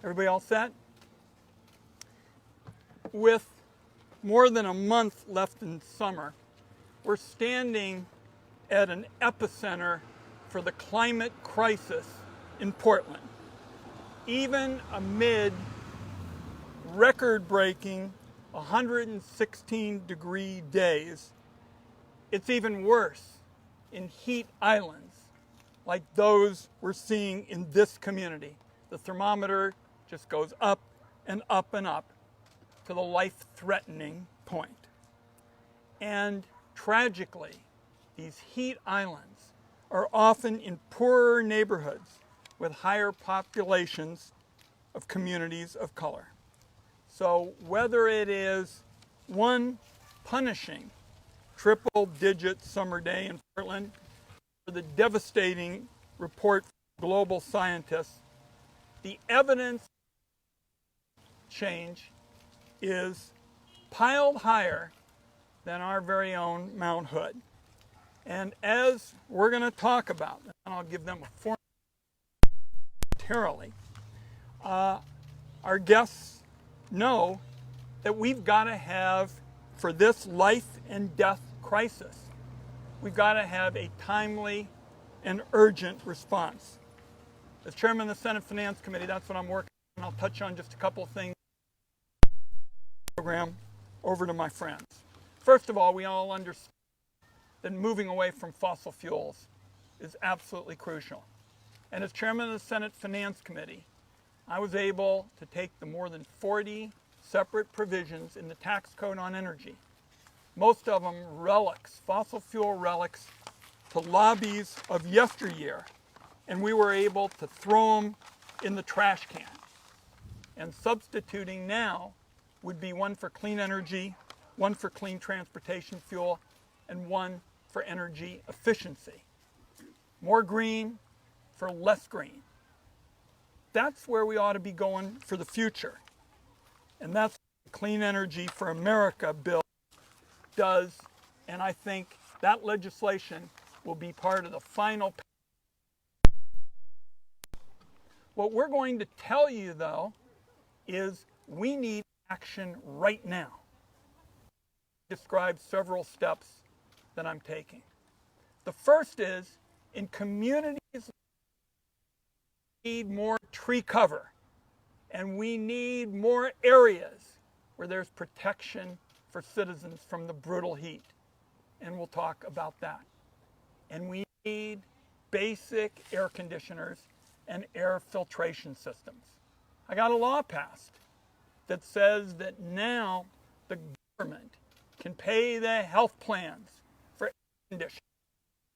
Everybody all set? With more than a month left in summer, we're standing at an epicenter for the climate crisis in Portland. Even amid record-breaking 116-degree days, it's even worse in heat islands like those we're seeing in this community. The thermometer just goes up and up and up to the life-threatening point. And tragically, these heat islands are often in poorer neighborhoods with higher populations of communities of color. So whether it is one punishing triple-digit summer day in Portland, or the devastating report from global scientists, the evidence change is piled higher than our very own Mount Hood. And as we're going to talk about, and I'll give them a form momentarily, our guests know that we've got to have, for this life and death crisis, we've got to have a timely and urgent response. As chairman of the Senate Finance Committee, that's what I'm working on. I'll touch on just a couple of things. Program over to my friends. First of all, we all understand that moving away from fossil fuels is absolutely crucial. And as chairman of the Senate Finance Committee, I was able to take the more than 40 separate provisions in the tax code on energy, most of them relics, fossil fuel relics, to lobbies of yesteryear, and we were able to throw them in the trash can. And substituting now would be one for clean energy, one for clean transportation fuel, and one for energy efficiency. More green for less green. That's where we ought to be going for the future. And that's what the Clean Energy for America bill does, and I think that legislation will be part of the final. What we're going to tell you, though, is we need action right now. I describe several steps that I'm taking. The first is, in communities, we need more tree cover, and we need more areas where there's protection for citizens from the brutal heat, and we'll talk about that. And we need basic air conditioners and air filtration systems. I got a law passed that says that now the government can pay the health plans for air conditioning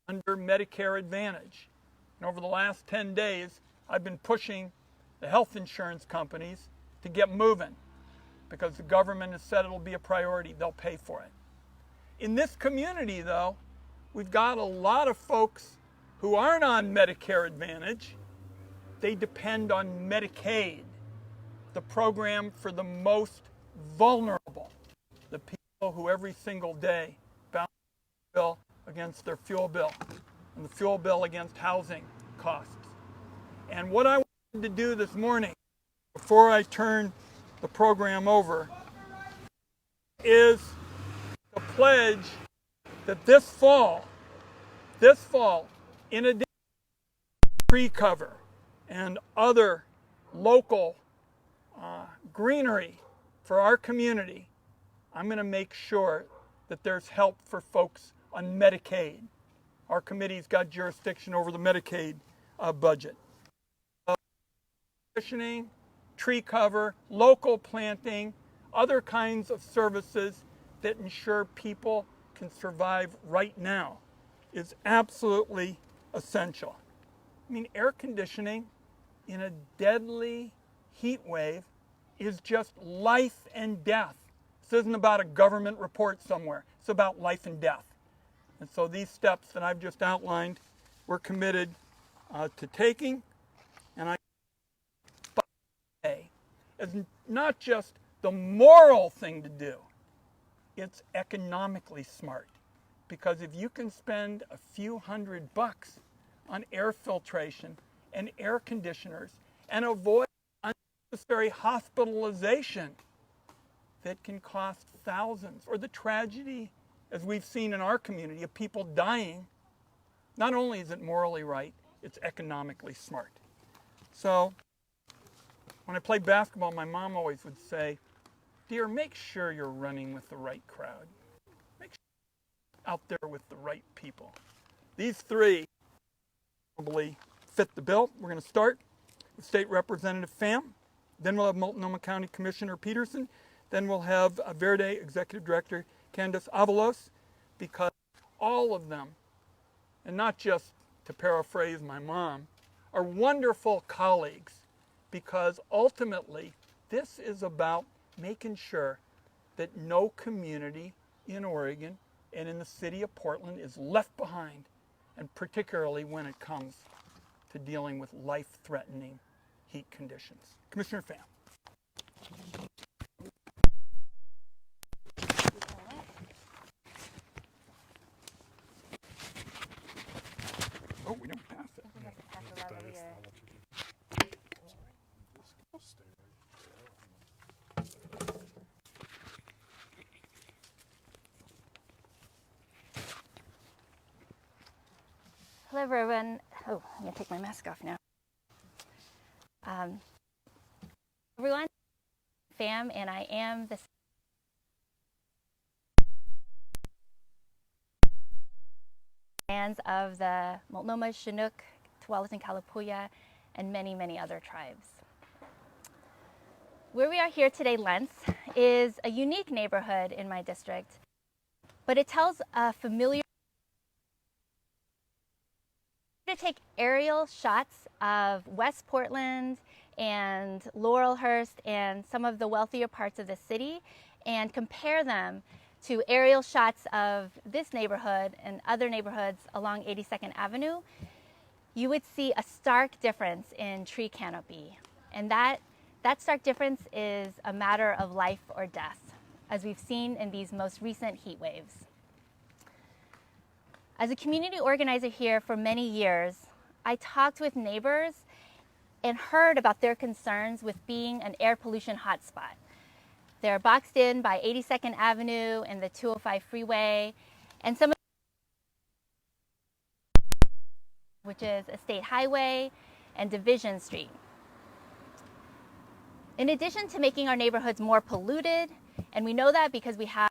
under Medicare Advantage. And over the last 10 days, I've been pushing the health insurance companies to get moving, because the government has said it'll be a priority. They'll pay for it. In this community, though, we've got a lot of folks who aren't on Medicare Advantage. They depend on Medicaid, the program for the most vulnerable, the people who every single day balance the bill against their fuel bill, and the fuel bill against housing costs. And what I wanted to do this morning, before I turn the program over, is to pledge that this fall, in addition to tree cover and other local greenery for our community, I'm going to make sure that there's help for folks on Medicaid. Our committee's got jurisdiction over the Medicaid budget. Conditioning, tree cover, local planting, other kinds of services that ensure people can survive right now is absolutely essential. I mean, air conditioning in a deadly heat wave is just life and death. This isn't about a government report somewhere. It's about life and death. And so these steps that I've just outlined, we're committed to taking. And I say, it's not just the moral thing to do, it's economically smart. Because if you can spend a few $100 on air filtration and air conditioners and avoid unnecessary hospitalization that can cost thousands, or the tragedy, as we've seen in our community, of people dying. Not only is it morally right, it's economically smart. So when I played basketball, my mom always would say, "Dear, make sure you're running with the right crowd. Make sure you're out there with the right people." These three probably fit the bill. We're going to start with State Representative Pham. Then we'll have Multnomah County Commissioner Peterson. Then we'll have Verde Executive Director Canis Alvarado, because all of them, and not just to paraphrase my mom, are wonderful colleagues, because ultimately this is about making sure that no community in Oregon and in the city of Portland is left behind, and particularly when it comes to dealing with life-threatening heat conditions. Commissioner Pham. Oh, we don't pass it. Hello, everyone. Oh, I'm going to take my mask off now. Everyone, Pham, and I am the fans of the Multnomah, Chinook, Tualatin, Kalapuya, and many, many other tribes. Where we are here today, Lentz, is a unique neighborhood in my district, but it tells a familiar to take aerial shots of West Portland and Laurelhurst and some of the wealthier parts of the city and compare them to aerial shots of this neighborhood and other neighborhoods along 82nd Avenue, you would see a stark difference in tree canopy. And that stark difference is a matter of life or death, as we've seen in these most recent heat waves. As a community organizer here for many years, I talked with neighbors and heard about their concerns with being an air pollution hotspot. They're boxed in by 82nd Avenue and the 205 freeway, and some of which is a state highway and Division Street. In addition to making our neighborhoods more polluted, and we know that because we have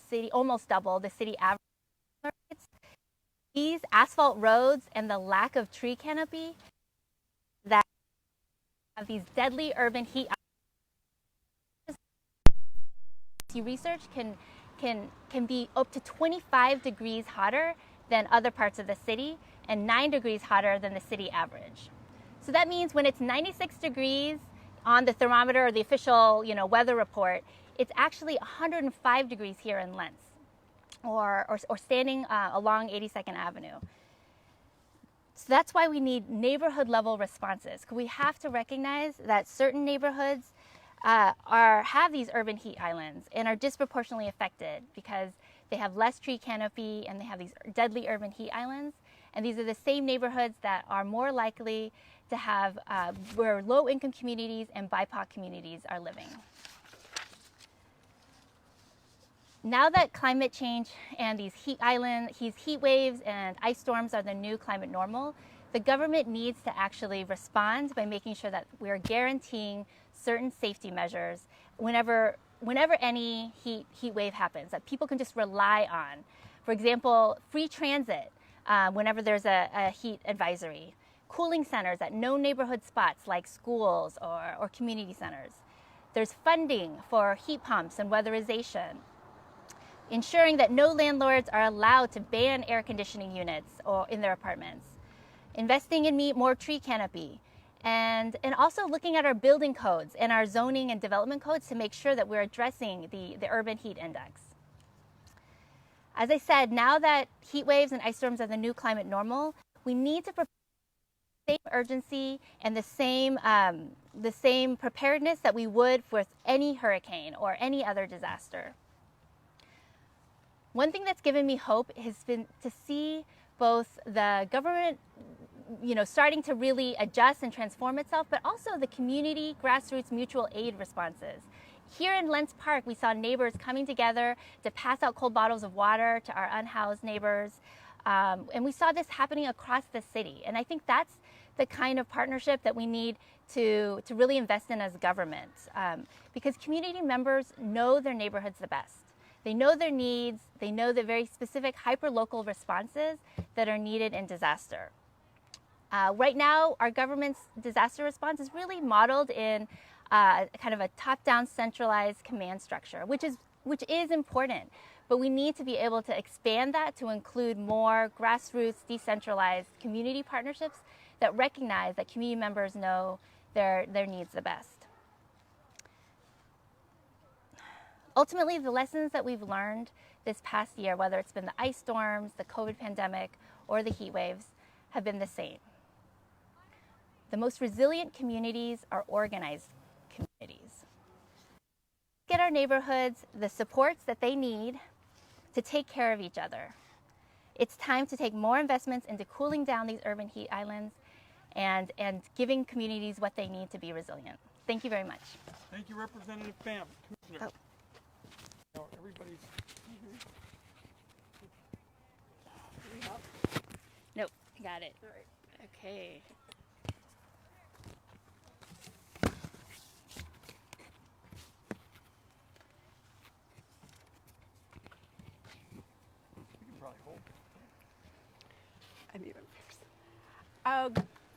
city almost double the city average, these asphalt roads and the lack of tree canopy that have these deadly urban heat research can be up to 25 degrees hotter than other parts of the city and 9 degrees hotter than the city average. So that means when it's 96 degrees on the thermometer or the official weather report, it's actually 105 degrees here in Lentz. Or standing along 82nd Avenue. So that's why we need neighborhood level responses. We have to recognize that certain neighborhoods have these urban heat islands and are disproportionately affected because they have less tree canopy and they have these deadly urban heat islands. And these are the same neighborhoods that are more likely to have where low income communities and BIPOC communities are living. Now that climate change and these heat waves and ice storms are the new climate normal, the government needs to actually respond by making sure that we're guaranteeing certain safety measures whenever any heat wave happens, that people can just rely on. For example, free transit whenever there's a heat advisory, cooling centers at known neighborhood spots like schools or community centers. There's funding for heat pumps and weatherization, ensuring that no landlords are allowed to ban air conditioning units or in their apartments, investing in more tree canopy, and also looking at our building codes and our zoning and development codes to make sure that we're addressing the urban heat index. As I said, now that heat waves and ice storms are the new climate normal, we need to prepare the same urgency and the same preparedness that we would with any hurricane or any other disaster. One thing that's given me hope has been to see both the government starting to really adjust and transform itself, but also the community grassroots mutual aid responses. Here in Lents Park, we saw neighbors coming together to pass out cold bottles of water to our unhoused neighbors. And we saw this happening across the city. And I think that's the kind of partnership that we need to really invest in as government, because community members know their neighborhoods the best. They know their needs. They know the very specific hyper-local responses that are needed in disaster. Right now, our government's disaster response is really modeled in kind of a top-down centralized command structure, which is important. But we need to be able to expand that to include more grassroots, decentralized community partnerships that recognize that community members know their needs the best. Ultimately, the lessons that we've learned this past year, whether it's been the ice storms, the COVID pandemic, or the heat waves, have been the same. The most resilient communities are organized communities. Get our neighborhoods the supports that they need to take care of each other. It's time to take more investments into cooling down these urban heat islands and giving communities what they need to be resilient. Thank you very much. Thank you, Representative Pham. Commissioner. Now everybody's... Nope, got it. All right. Okay.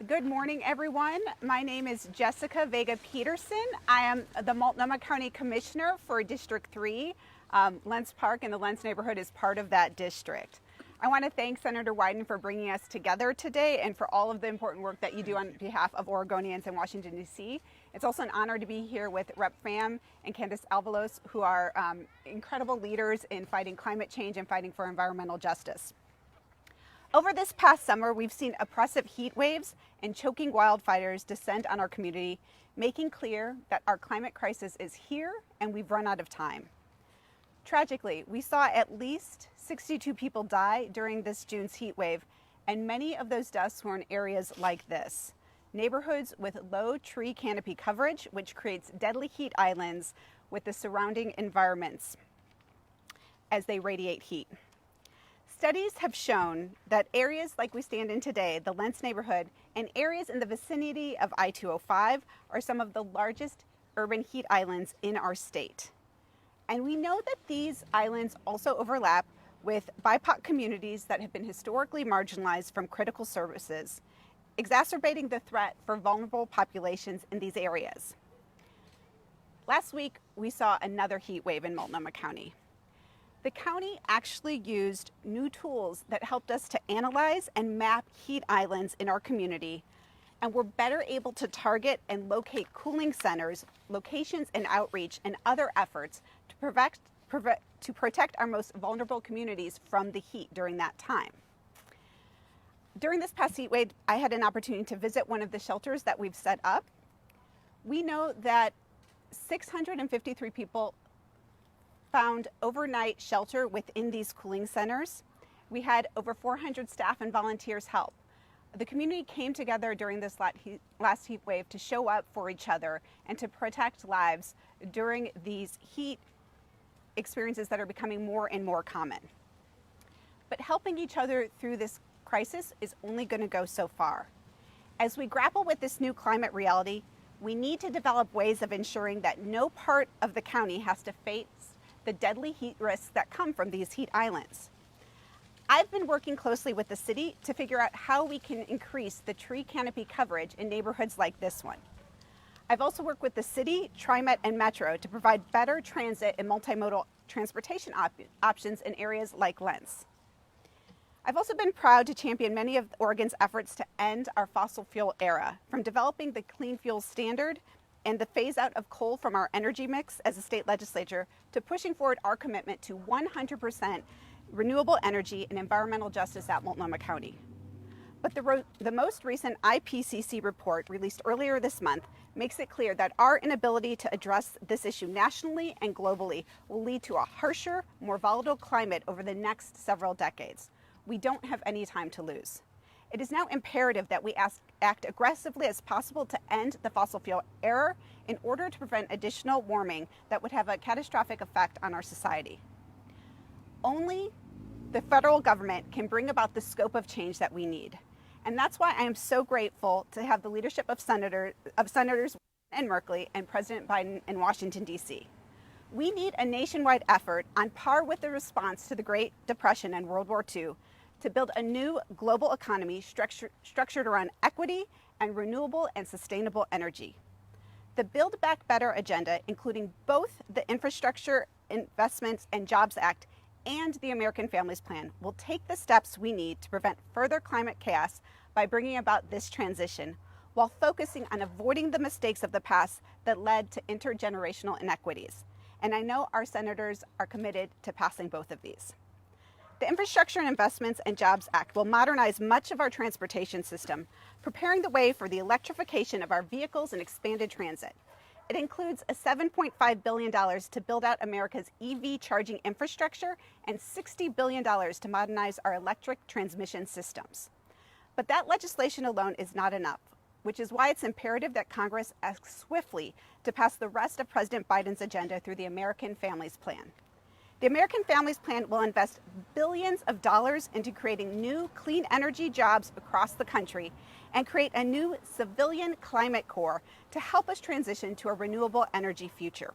Good morning, everyone. My name is Jessica Vega Peterson. I am the Multnomah County Commissioner for District 3. Lents Park and the Lents neighborhood is part of that district. I want to thank Senator Wyden for bringing us together today and for all of the important work that you do on behalf of Oregonians in Washington, D.C. It's also an honor to be here with Rep. Pham and Canis Alvarado, who are incredible leaders in fighting climate change and fighting for environmental justice. Over this past summer, we've seen oppressive heat waves and choking wildfires descend on our community, making clear that our climate crisis is here and we've run out of time. Tragically, we saw at least 62 people die during this June's heat wave, and many of those deaths were in areas like this. Neighborhoods with low tree canopy coverage, which creates deadly heat islands with the surrounding environments as they radiate heat. Studies have shown that areas like we stand in today, the Lents neighborhood, and areas in the vicinity of I-205 are some of the largest urban heat islands in our state. And we know that these islands also overlap with BIPOC communities that have been historically marginalized from critical services, exacerbating the threat for vulnerable populations in these areas. Last week, we saw another heat wave in Multnomah County. The county actually used new tools that helped us to analyze and map heat islands in our community, and we're better able to target and locate cooling centers, locations and outreach, and other efforts to protect our most vulnerable communities from the heat during that time. During this past heat wave, I had an opportunity to visit one of the shelters that we've set up. We know that 653 people found overnight shelter within these cooling centers. We had over 400 staff and volunteers help. The community came together during this last heat wave to show up for each other and to protect lives during these heat experiences that are becoming more and more common. But helping each other through this crisis is only going to go so far. As we grapple with this new climate reality, we need to develop ways of ensuring that no part of the county has to face the deadly heat risks that come from these heat islands. I've been working closely with the city to figure out how we can increase the tree canopy coverage in neighborhoods like this one. I've also worked with the city, TriMet, and Metro to provide better transit and multimodal transportation options in areas like Lents. I've also been proud to champion many of Oregon's efforts to end our fossil fuel era, from developing the Clean Fuel Standard and the phase out of coal from our energy mix as a state legislature to pushing forward our commitment to 100% renewable energy and environmental justice at Multnomah County. But the most recent IPCC report released earlier this month makes it clear that our inability to address this issue nationally and globally will lead to a harsher, more volatile climate over the next several decades. We don't have any time to lose. It is now imperative that we act aggressively as possible to end the fossil fuel era in order to prevent additional warming that would have a catastrophic effect on our society. Only the federal government can bring about the scope of change that we need. And that's why I am so grateful to have the leadership of Senators and Merkley and President Biden in Washington, D.C. We need a nationwide effort on par with the response to the Great Depression and World War II to build a new global economy structured around equity and renewable and sustainable energy. The Build Back Better agenda, including both the Infrastructure Investments and Jobs Act and the American Families Plan, will take the steps we need to prevent further climate chaos by bringing about this transition, while focusing on avoiding the mistakes of the past that led to intergenerational inequities. And I know our senators are committed to passing both of these. The Infrastructure Investments and Jobs Act will modernize much of our transportation system, preparing the way for the electrification of our vehicles and expanded transit. It includes a $7.5 billion to build out America's EV charging infrastructure and $60 billion to modernize our electric transmission systems. But that legislation alone is not enough, which is why it's imperative that Congress acts swiftly to pass the rest of President Biden's agenda through the American Families Plan. The American Families Plan will invest billions of dollars into creating new clean energy jobs across the country and create a new civilian climate corps to help us transition to a renewable energy future.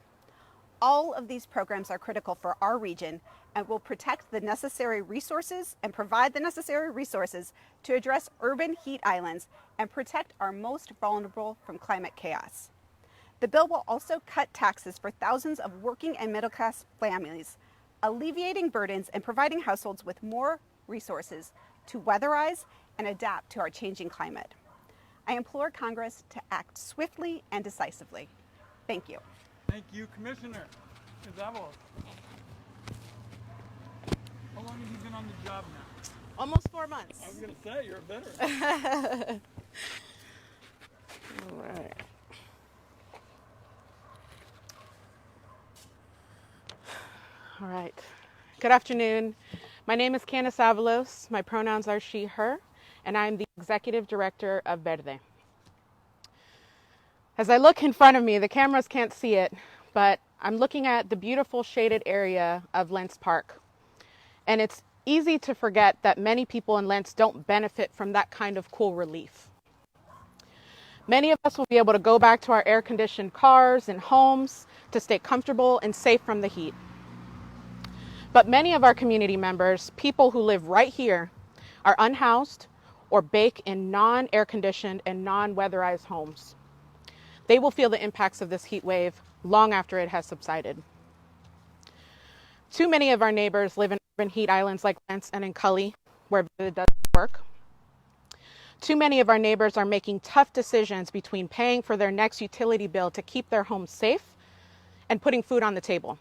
All of these programs are critical for our region and will protect the necessary resources and provide the necessary resources to address urban heat islands and protect our most vulnerable from climate chaos. The bill will also cut taxes for thousands of working and middle-class families, alleviating burdens and providing households with more resources to weatherize and adapt to our changing climate. I implore Congress to act swiftly and decisively. Thank you. Thank you, Commissioner Avalos. How long have you been on the job now? Almost 4 months. I was going to say, you're a veteran. All right. All right. Good afternoon. My name is Canis Alvarado. My pronouns are she, her, and I'm the Executive Director of Verde. As I look in front of me, the cameras can't see it, but I'm looking at the beautiful shaded area of Lents Park. And it's easy to forget that many people in Lents don't benefit from that kind of cool relief. Many of us will be able to go back to our air-conditioned cars and homes to stay comfortable and safe from the heat. But many of our community members, people who live right here, are unhoused or bake in non-air conditioned and non-weatherized homes. They will feel the impacts of this heat wave long after it has subsided. Too many of our neighbors live in urban heat islands like Lents and in Cully, where it doesn't work. Too many of our neighbors are making tough decisions between paying for their next utility bill to keep their homes safe and putting food on the table.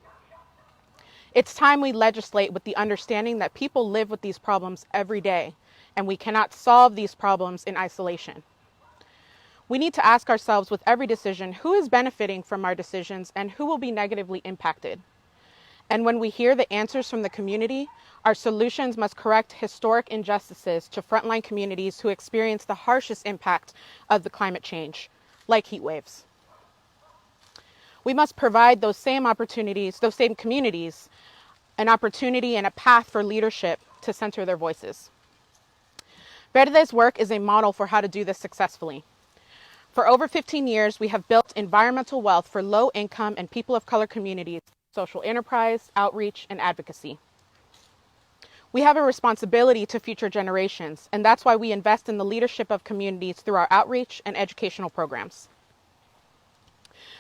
It's time we legislate with the understanding that people live with these problems every day, and we cannot solve these problems in isolation. We need to ask ourselves with every decision, who is benefiting from our decisions and who will be negatively impacted? And when we hear the answers from the community, our solutions must correct historic injustices to frontline communities who experience the harshest impact of the climate change, like heat waves. We must provide those same opportunities, those same communities, an opportunity and a path for leadership to center their voices. Verde's work is a model for how to do this successfully. For over 15 years, we have built environmental wealth for low-income and people of color communities, social enterprise, outreach, and advocacy. We have a responsibility to future generations, and that's why we invest in the leadership of communities through our outreach and educational programs.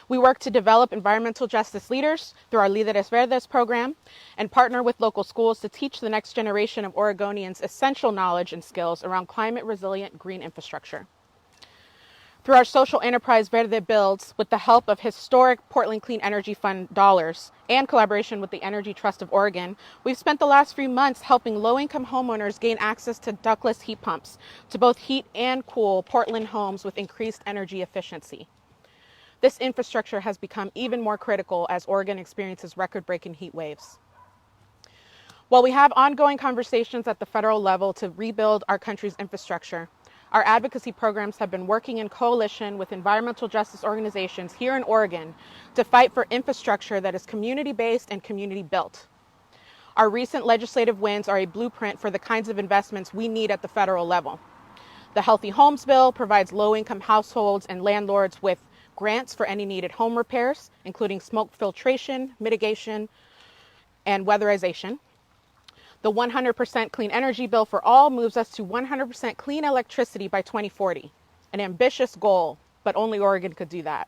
We work to develop environmental justice leaders through our Líderes Verdes program and partner with local schools to teach the next generation of Oregonians essential knowledge and skills around climate-resilient green infrastructure. Through our social enterprise Verde Builds, with the help of historic Portland Clean Energy Fund dollars and collaboration with the Energy Trust of Oregon, we've spent the last few months helping low-income homeowners gain access to ductless heat pumps to both heat and cool Portland homes with increased energy efficiency. This infrastructure has become even more critical as Oregon experiences record-breaking heat waves. While we have ongoing conversations at the federal level to rebuild our country's infrastructure, our advocacy programs have been working in coalition with environmental justice organizations here in Oregon to fight for infrastructure that is community-based and community-built. Our recent legislative wins are a blueprint for the kinds of investments we need at the federal level. The Healthy Homes Bill provides low-income households and landlords with grants for any needed home repairs, including smoke filtration, mitigation, and weatherization. The 100% clean energy bill for all moves us to 100% clean electricity by 2040, an ambitious goal, but only Oregon could do that.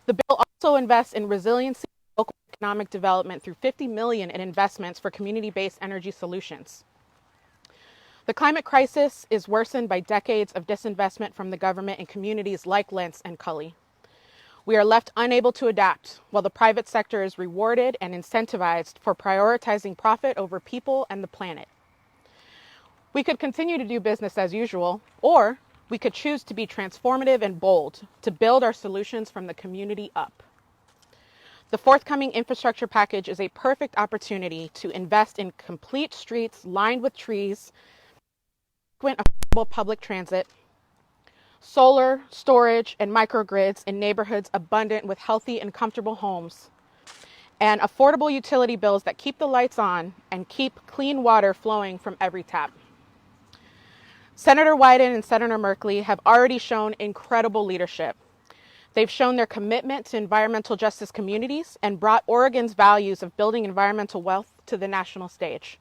The bill also invests in resiliency and local economic development through $50 million in investments for community-based energy solutions. The climate crisis is worsened by decades of disinvestment from the government in communities like Lentz and Cully. We are left unable to adapt, while the private sector is rewarded and incentivized for prioritizing profit over people and the planet. We could continue to do business as usual, or we could choose to be transformative and bold to build our solutions from the community up. The forthcoming infrastructure package is a perfect opportunity to invest in complete streets lined with trees, frequent affordable public transit, solar, storage, and microgrids in neighborhoods abundant with healthy and comfortable homes, and affordable utility bills that keep the lights on and keep clean water flowing from every tap. Senator Wyden and Senator Merkley have already shown incredible leadership. They've shown their commitment to environmental justice communities and brought Oregon's values of building environmental wealth to the national stage.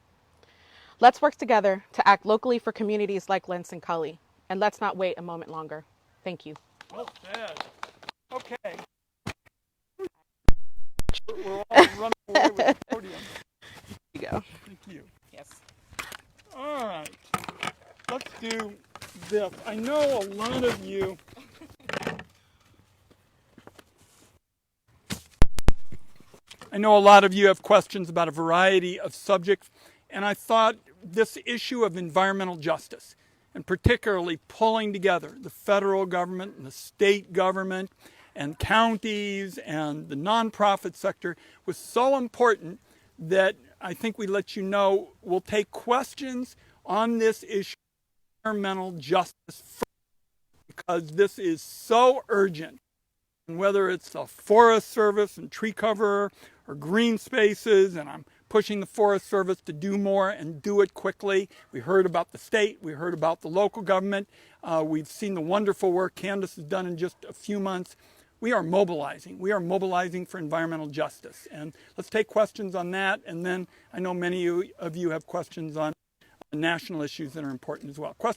Let's work together to act locally for communities like Lentz and Cully. And let's not wait a moment longer. Thank you. Well said. Okay. We're all running away with the podium. Here you go. Thank you. Yes. All right. Let's do this. I know a lot of you have questions about a variety of subjects, and I thought this issue of environmental justice, and particularly pulling together the federal government and the state government and counties and the nonprofit sector was so important that I think we let you know we'll take questions on this issue of environmental justice first, because this is so urgent. And whether it's the Forest Service and tree cover or green spaces, and I'm pushing the Forest Service to do more and do it quickly. We heard about the state, we heard about the local government. We've seen the wonderful work Candace has done in just a few months. We are mobilizing. We are mobilizing for environmental justice. And let's take questions on that. And then I know many of you have questions on national issues that are important as well. Questions?